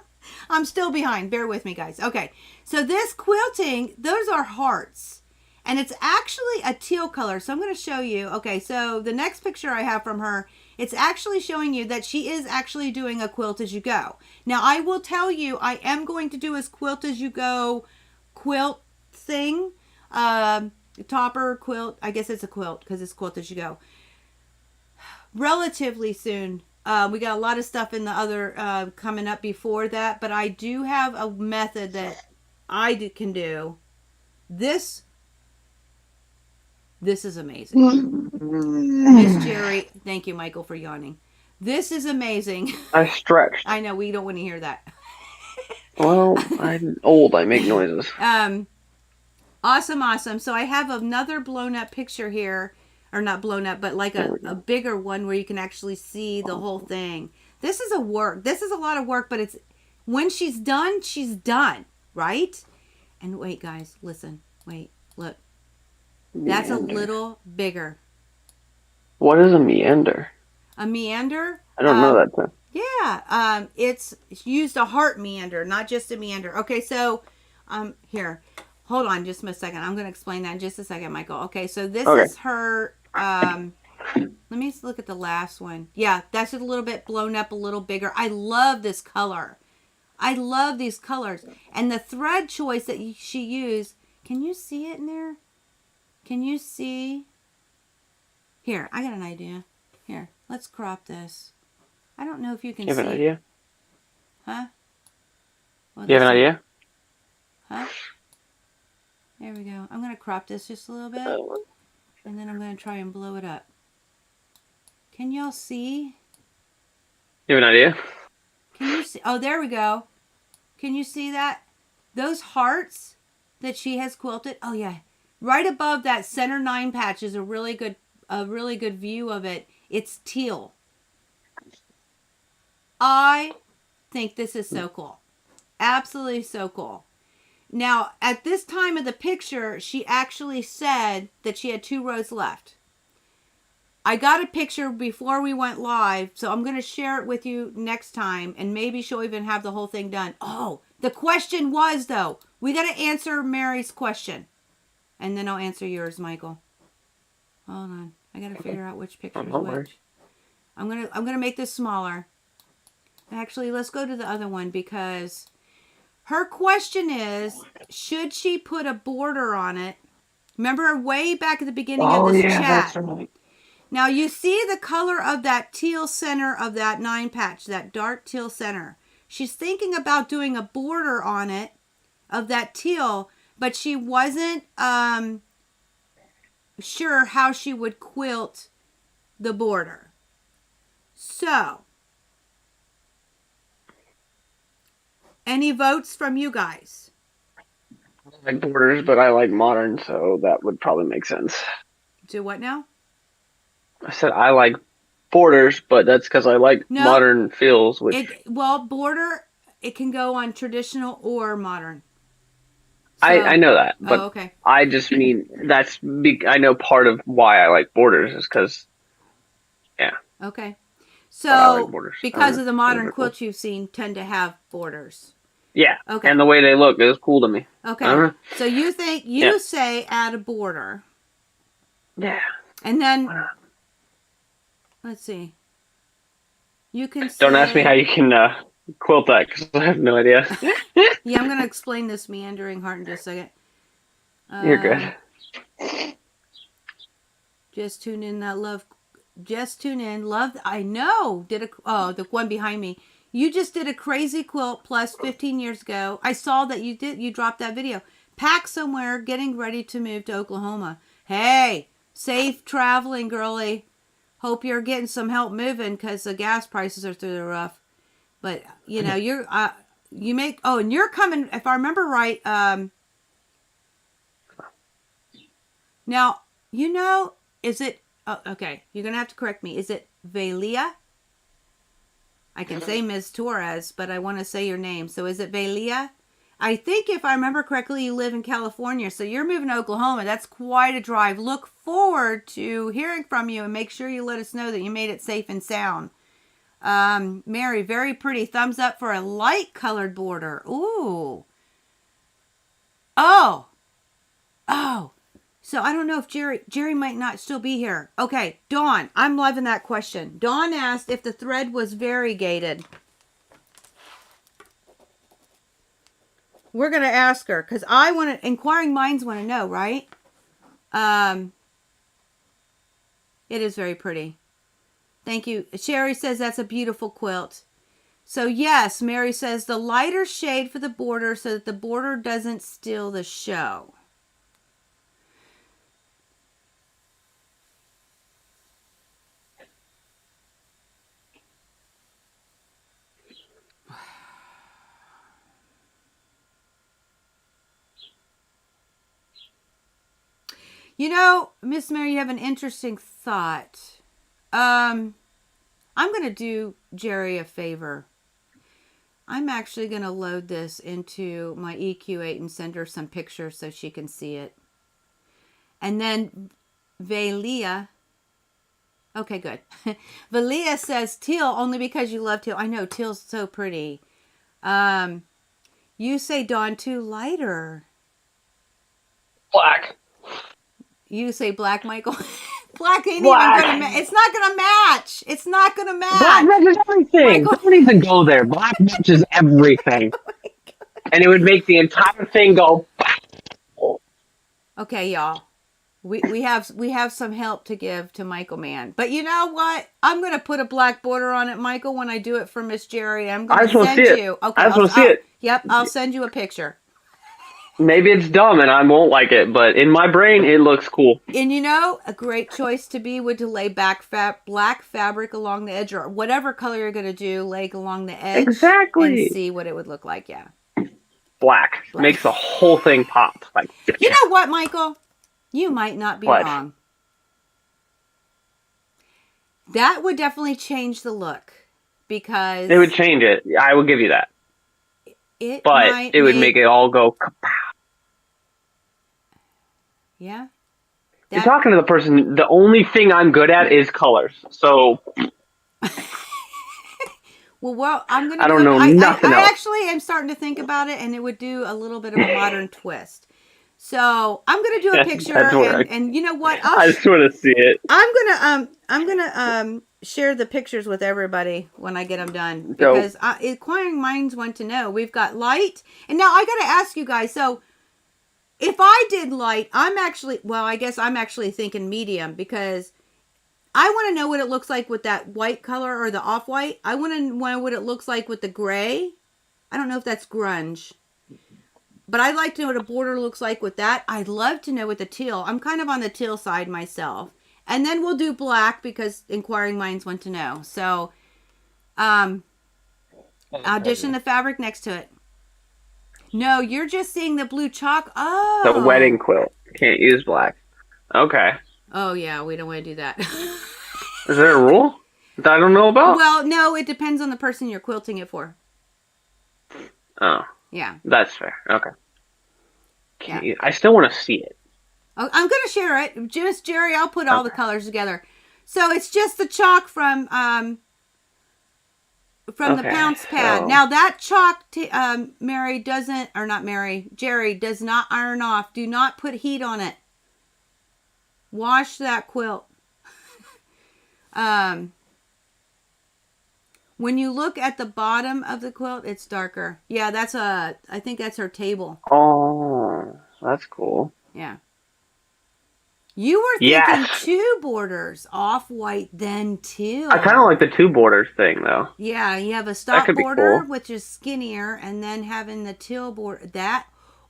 I'm still behind. Bear with me, guys. Okay. So this quilting, those are hearts. And it's actually a teal color. So I'm going to show you. Okay. So the next picture I have from her, it's actually showing you that she is actually doing a quilt as you go. Now, I will tell you, I am going to do a quilt as you go quilt thing. Topper quilt. I guess it's a quilt because it's quilt as you go. Relatively soon. We got a lot of stuff in the other coming up before that, but I do have a method that can do. This is amazing. Miss Jerry, thank you, Michael, for yawning. This is amazing. I stretched. I know we don't want to hear that. Well, I'm old. I make noises. Awesome. So I have another blown up picture here, or not blown up, but like a bigger one where you can actually see the whole thing. This is a lot of work, but it's when she's done, right? And wait, guys, listen. Wait, look. That's a little bigger. What is a meander? A meander? I don't know that term. Yeah, it's used a heart meander, not just a meander. Okay, so here, hold on just a second. I'm going to explain that in just a second, Michael. Okay, so this is her. Let me look at the last one. Yeah, that's just a little bit blown up, a little bigger. I love this color. I love these colors, and the thread choice that she used. Can you see it in there? Can you see? Here, I got an idea. Here, let's crop this. I don't know if you can see. You have an idea? Huh? Well, you have an idea? Huh? There we go. I'm going to crop this just a little bit. And then I'm going to try and blow it up. Can y'all see? You have an idea? Can you see? Oh, there we go. Can you see that? Those hearts that she has quilted. Oh, yeah. Right above that center 9 patch is a really good view of it. It's teal. I think this is so cool. Absolutely so cool. Now, at this time of the picture, she actually said that she had 2 rows left. I got a picture before we went live, so I'm going to share it with you next time, and maybe she'll even have the whole thing done. Oh, the question was, though, we got to answer Mary's question, and then I'll answer yours, Michael. Hold on. I got to figure out which picture is which. I'm gonna make this smaller. Actually, let's go to the other one because her question is, should she put a border on it? Remember way back at the beginning of this chat. That's right. Now you see the color of that teal center of that 9 patch, that dark teal center. She's thinking about doing a border on it of that teal, but she wasn't sure how she would quilt the border. So, any votes from you guys? I like borders, but I like modern, so that would probably make sense. Do what now? I said I like borders, but that's because I like modern feels. Border, it can go on traditional or modern. So, I know that, but okay. I just mean I know part of why I like borders is because, yeah. Okay. So, like because of the modern quilts you've seen tend to have borders. Yeah. Okay. And the way they look is cool to me. Okay. So you think, say add a border. Yeah. And then, let's see. You can Don't ask me how you can quilt that because I have no idea. Yeah, I'm going to explain this meandering heart in just a second. You're good. Just tune in, love. Just tune in. Love. I know. The one behind me. You just did a crazy quilt plus 15 years ago. I saw that you dropped that video. Pack somewhere, getting ready to move to Oklahoma. Hey, safe traveling, girly. Hope you're getting some help moving because the gas prices are through the roof. But, you know, and you're coming, if I remember right, now, is it, okay, you're going to have to correct me. Is it Velia? I can say Ms. Torres, but I want to say your name. So is it Velia? I think if I remember correctly, you live in California. So you're moving to Oklahoma. That's quite a drive. Look forward to hearing from you and make sure you let us know that you made it safe and sound. Mary, very pretty. Thumbs up for a light colored border. Ooh. Oh. So I don't know if Jerry might not still be here. Okay, Dawn, I'm loving that question. Dawn asked if the thread was variegated. We're going to ask her because inquiring minds want to know, right? It is very pretty. Thank you. Sherry says that's a beautiful quilt. So yes, Mary says the lighter shade for the border so that the border doesn't steal the show. You know, Miss Mary, you have an interesting thought. I'm going to do Jerry a favor. I'm actually going to load this into my EQ8 and send her some pictures so she can see it. And then Valia. Okay, good. Valia says teal only because you love teal. I know, teal's so pretty. You say Dawn too lighter. Black. You say black, Michael. Black ain't Black. even gonna it's not gonna match. It's not gonna match. Black matches everything. Michael. Don't even go there. Black matches everything. And it would make the entire thing go. Okay, y'all. We have some help to give to Michael Mann. But you know what? I'm gonna put a black border on it, Michael, when I do it for Miss Jerry. I'm gonna send you. Okay, I just want to see it. Yep, I'll send you a picture. Maybe it's dumb and I won't like it, but in my brain, it looks cool. And you know, a great choice to be would to lay black fabric along the edge, or whatever color you're going to do, lay along the edge. Exactly. And see what it would look like, yeah. Black. Makes the whole thing pop. Like, you know what, Michael? You might not be wrong. That would definitely change the look, because... It would change it. I will give you that. But it would make it all go kapow. Yeah. You're talking to the person. The only thing I'm good at is colors. So. well, I'm gonna. I don't know nothing else. I actually am starting to think about it, and it would do a little bit of a modern twist. So I'm gonna do a picture, and you know what? I just want to see it. I'm gonna share the pictures with everybody when I get them done, because inquiring minds want to know. We've got light, and now I gotta ask you guys. So. If I did light, I guess I'm actually thinking medium, because I want to know what it looks like with that white color or the off-white. I want to know what it looks like with the gray. I don't know if that's grunge, but I'd like to know what a border looks like with that. I'd love to know what the teal. I'm kind of on the teal side myself. And then we'll do black, because inquiring minds want to know. So, audition the fabric next to it. No, you're just seeing the blue chalk. Oh. The wedding quilt. Can't use black. Okay. Oh, yeah. We don't want to do that. Is there a rule that I don't know about? Well, no. It depends on the person you're quilting it for. Oh. Yeah. That's fair. Okay. Yeah. I still want to see it. Oh, I'm going to share it. Just, Jerry, I'll put all the colors together. So, it's just the chalk from the pounce pad. Oh. Now that chalk, Jerry does not iron off. Do not put heat on it. Wash that quilt. When you look at the bottom of the quilt, it's darker. Yeah, I think that's her table. Oh, that's cool. Yeah. You were thinking two borders, off-white, then teal. I kind of like the two borders thing, though. Yeah, you have a stop border, cool. which is skinnier, and then having the teal border,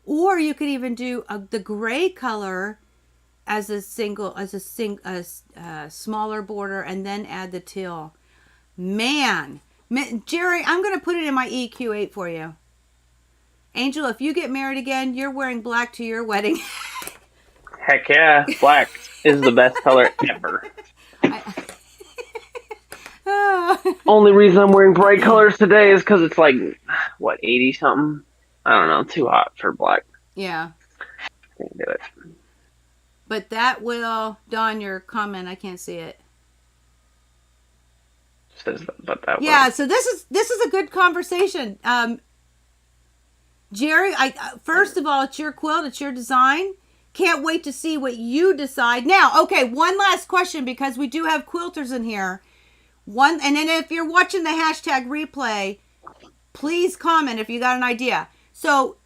or you could even do the gray color as a smaller border, and then add the teal. Man, Jerry, I'm going to put it in my EQ8 for you. Angel, if you get married again, you're wearing black to your wedding. Heck yeah, black is the best color ever. Only reason I'm wearing bright colors today is because it's like, 80 something? I don't know, too hot for black. Yeah. Can't do it. But that will, Dawn, your comment, I can't see it. Yeah, so this is a good conversation. Jerry, first of all, it's your quilt, it's your design. Can't wait to see what you decide. Now, okay, one last question, because we do have quilters in here. And then if you're watching the hashtag replay, please comment if you got an idea. So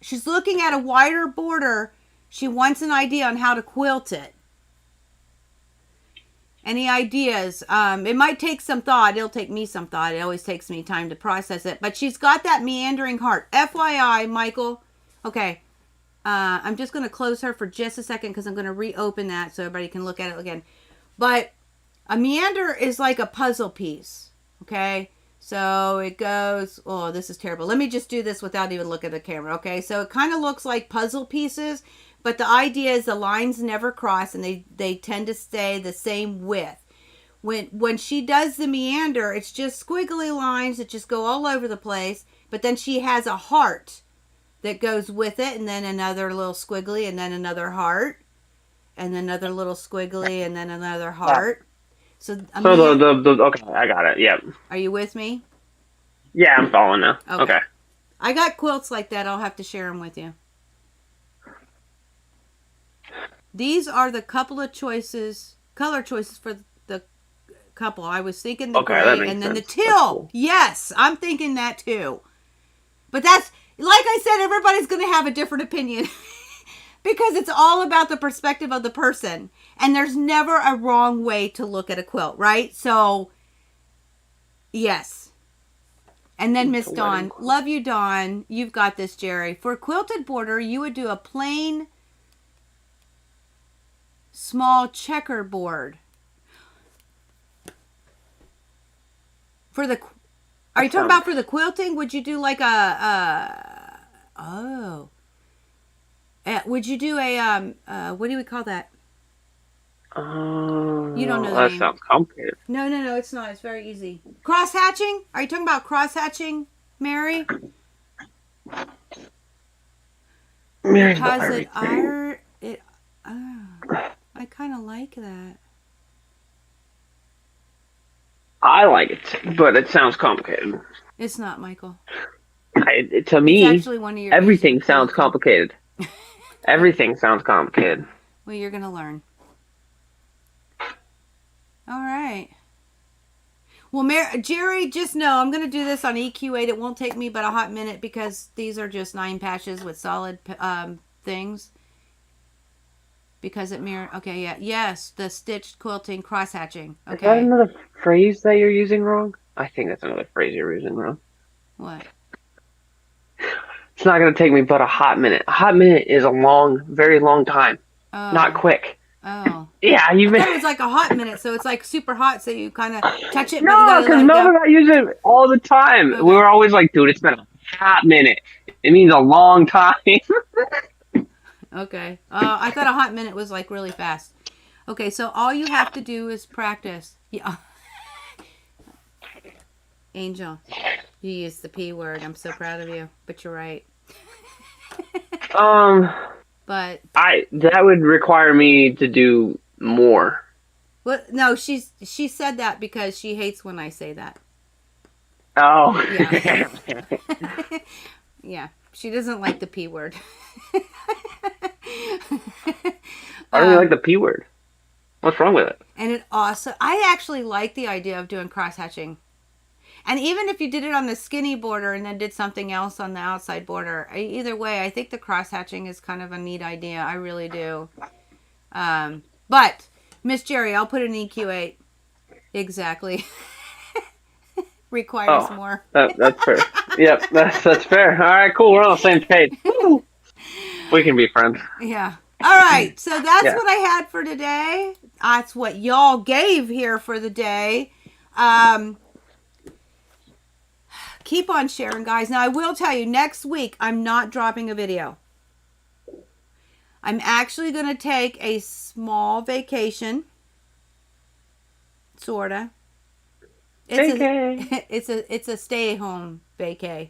she's looking at a wider border. She wants an idea on how to quilt it. Any ideas? It might take some thought. It'll take me some thought. It always takes me time to process it. But she's got that meandering heart. FYI, Michael. Okay. I'm just going to close her for just a second because I'm going to reopen that so everybody can look at it again. But a meander is like a puzzle piece. Okay. So it goes, oh, this is terrible. Let me just do this without even looking at the camera. Okay. So it kind of looks like puzzle pieces. But the idea is the lines never cross and they tend to stay the same width. When she does the meander, it's just squiggly lines that just go all over the place. But then she has a heart that goes with it, and then another little squiggly, and then another heart, and another little squiggly, and then another heart. So okay, I got it. Yep. Are you with me? Yeah, I'm following now. Okay. I got quilts like that. I'll have to share them with you. These are the color choices for the couple. I was thinking the gray and then the teal. Cool. Yes, I'm thinking that too. But that's, like I said, everybody's going to have a different opinion because it's all about the perspective of the person. And there's never a wrong way to look at a quilt, right? So, yes. And then Miss Dawn. Love you, Dawn. You've got this, Jerry. For a quilted border, you would do a plain small checkerboard. Are you talking about for the quilting? Would you do like would you do a, what do we call that? You don't know the name. That sounds complicated. No, it's not. It's very easy. Cross hatching? Are you talking about cross hatching, Mary? Mary's Because I kind of like that. I like it, but it sounds complicated. It's not, Michael. To me, it's actually one of your everything sounds complicated. Everything sounds complicated. Well, you're going to learn. All right. Well, Jerry, just know I'm going to do this on EQ8. It won't take me but a hot minute because these are just 9 patches with solid things. Because it mirror. Okay, yeah. Yes, the stitched quilting cross hatching. Okay. Is that another phrase that you're using wrong? I think that's another phrase you're using wrong. What? It's not going to take me but a hot minute. A hot minute is a long, very long time. Oh. Not quick. Oh. Yeah, you thought it was like a hot minute, so it's like super hot, so you kind of touch it. No, because Mel and I use it all the time. Okay. We were always like, dude, it's been a hot minute. It means a long time. Okay. I thought a hot minute was like really fast. Okay, so all you have to do is practice. Yeah. Angel, you used the P word. I'm so proud of you, but you're right. But that would require me to do more. Well, no, she said that because she hates when I say that. Oh. Yeah. Yeah. She doesn't like the P word. I don't really like the P word. What's wrong with it? And it also, I actually like the idea of doing cross hatching. And even if you did it on the skinny border and then did something else on the outside border, either way, I think the cross hatching is kind of a neat idea. I really do. But Miss Jerry, I'll put an EQ8. Exactly. Requires more. That's fair. Yep, that's fair. All right, cool. We're on the same page. We can be friends. Yeah. All right. So that's what I had for today. That's what y'all gave here for the day. Keep on sharing, guys. Now, I will tell you, next week, I'm not dropping a video. I'm actually going to take a small vacation. Sorta. It's a stay-home vacay.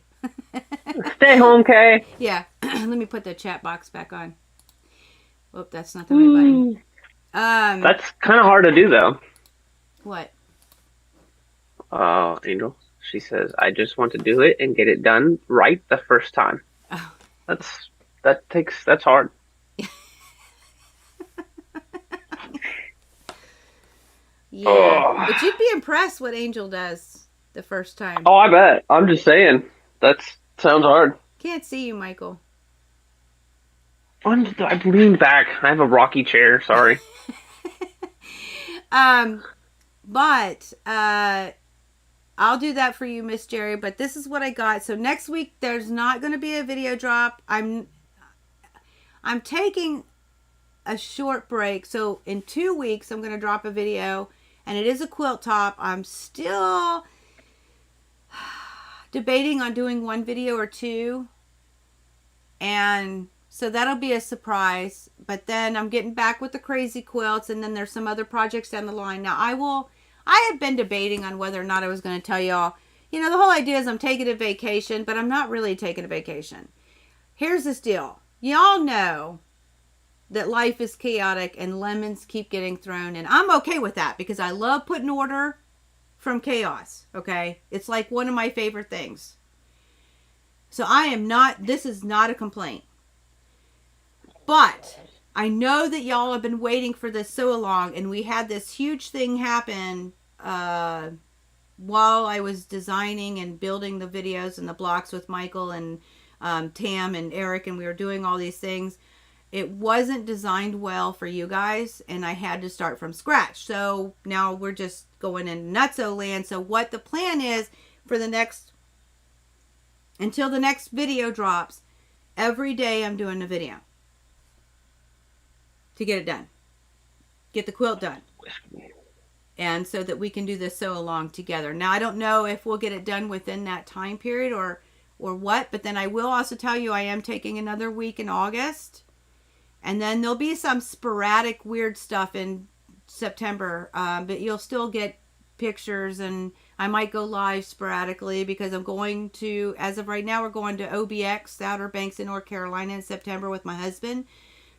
Stay home, Kay. Yeah. Let me put the chat box back on. Whoop, that's not the right button. That's kind of hard to do, though. What? Angel. She says, I just want to do it and get it done right the first time. Oh. That's hard. Yeah. But you'd be impressed what Angel does the first time. Oh, I bet. I'm just saying. That sounds hard. Can't see you, Michael. I leaned back. I have a rocky chair. Sorry. But I'll do that for you, Miss Jerry. But this is what I got. So next week there's not going to be a video drop. I'm taking a short break. So in 2 weeks I'm going to drop a video, and it is a quilt top. I'm still debating on doing one video or two, and so that'll be a surprise. But then I'm getting back with the crazy quilts, and then there's some other projects down the line. Now I have been debating on whether or not I was going to tell y'all, the whole idea is I'm taking a vacation, but I'm not really taking a vacation. Here's this deal. Y'all know that life is chaotic and lemons keep getting thrown, and I'm okay with that because I love putting order from chaos, okay? It's like one of my favorite things. So this is not a complaint. But I know that y'all have been waiting for this so long, and we had this huge thing happen while I was designing and building the videos and the blocks with Michael and Tam and Eric, and we were doing all these things. It wasn't designed well for you guys, and I had to start from scratch. So now we're just going in nutso land. So what the plan is for until the next video drops, every day I'm doing a video to get it done. Get the quilt done. And so that we can do this sew along together. Now, I don't know if we'll get it done within that time period or what, but then I will also tell you I am taking another week in August. And then there'll be some sporadic weird stuff in September, but you'll still get pictures, and I might go live sporadically because I'm going to, as of right now, we're going to OBX, Outer Banks in North Carolina in September with my husband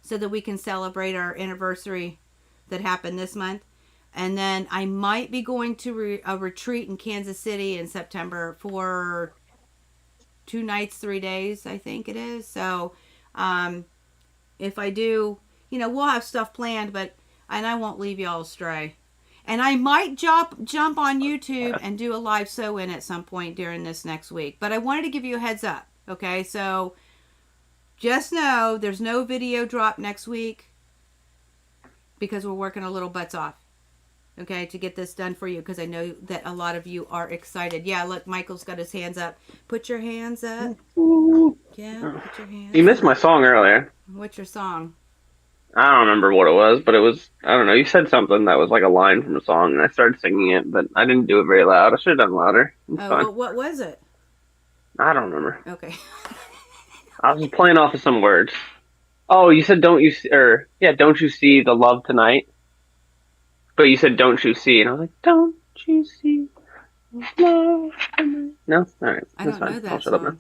so that we can celebrate our anniversary that happened this month. And then I might be going to a retreat in Kansas City in September for 2 nights, 3 days, I think it is. So, if I do, we'll have stuff planned, and I won't leave y'all astray. And I might jump on YouTube and do a live sew-in at some point during this next week. But I wanted to give you a heads up, okay? So just know there's no video drop next week because we're working our little butts off, okay, to get this done for you, because I know that a lot of you are excited. Yeah, look, Michael's got his hands up. Put your hands up. Yeah, put your hands up. You missed my song earlier. What's your song? I don't remember what it was, but it was, I don't know, you said something that was like a line from a song, and I started singing it, but I didn't do it very loud. I should have done louder. It's fine. Well, what was it? I don't remember. Okay. I was playing off of some words. Oh, you said don't you see the love tonight? But you said don't you see, and I was like, don't you see the love tonight? No? Alright. I don't know that I'll shut up song.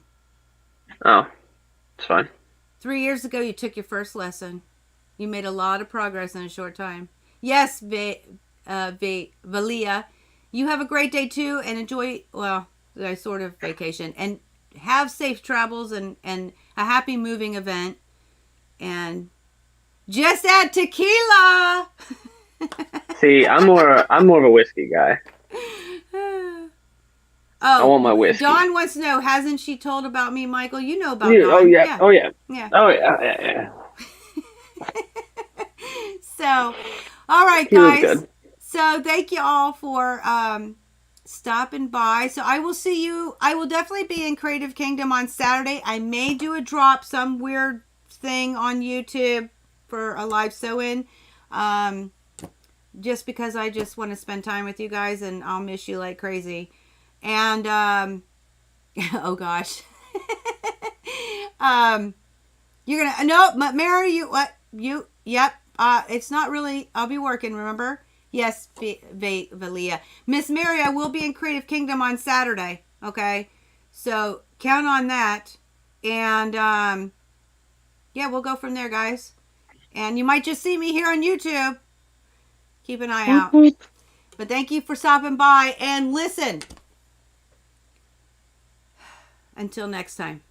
now. Oh, it's fine. 3 years ago, you took your first lesson. You made a lot of progress in a short time. Yes, Valia. You have a great day too, and enjoy, a sort of vacation. And have safe travels and a happy moving event. And just add tequila. See, I'm more of a whiskey guy. I want my whiskey. Dawn wants to know, hasn't she told about me, Michael? You know about Dawn. Yeah. Oh, yeah. Oh, yeah. Yeah. So, all right, guys. So, thank you all for stopping by. So, I will see you. I will definitely be in Creative Kingdom on Saturday. I may do a drop, some weird thing on YouTube for a live sew-in. Just because I just want to spend time with you guys, and I'll miss you like crazy. And, oh gosh. You're gonna, no, Mary, yep. It's not really, I'll be working, remember? Yes, Valia. Miss Mary, I will be in Creative Kingdom on Saturday, okay? So, count on that. And, yeah, we'll go from there, guys. And you might just see me here on YouTube. Keep an eye out. But thank you for stopping by. And listen. Until next time.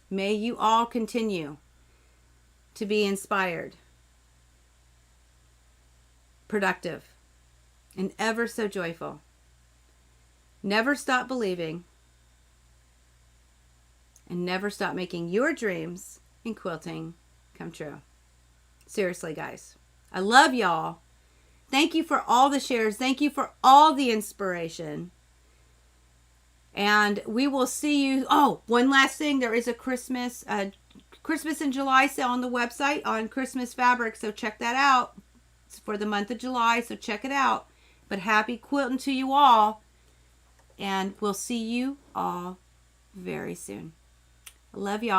May you all continue to be inspired, productive, and ever so joyful. Never stop believing. And never stop making your dreams in quilting come true. Seriously, guys. I love y'all. Thank you for all the shares. Thank you for all the inspiration. And we will see you. Oh, one last thing. There is a Christmas in July sale on the website on Christmas fabric. So check that out. It's for the month of July. So check it out. But happy quilting to you all. And we'll see you all very soon. I love y'all.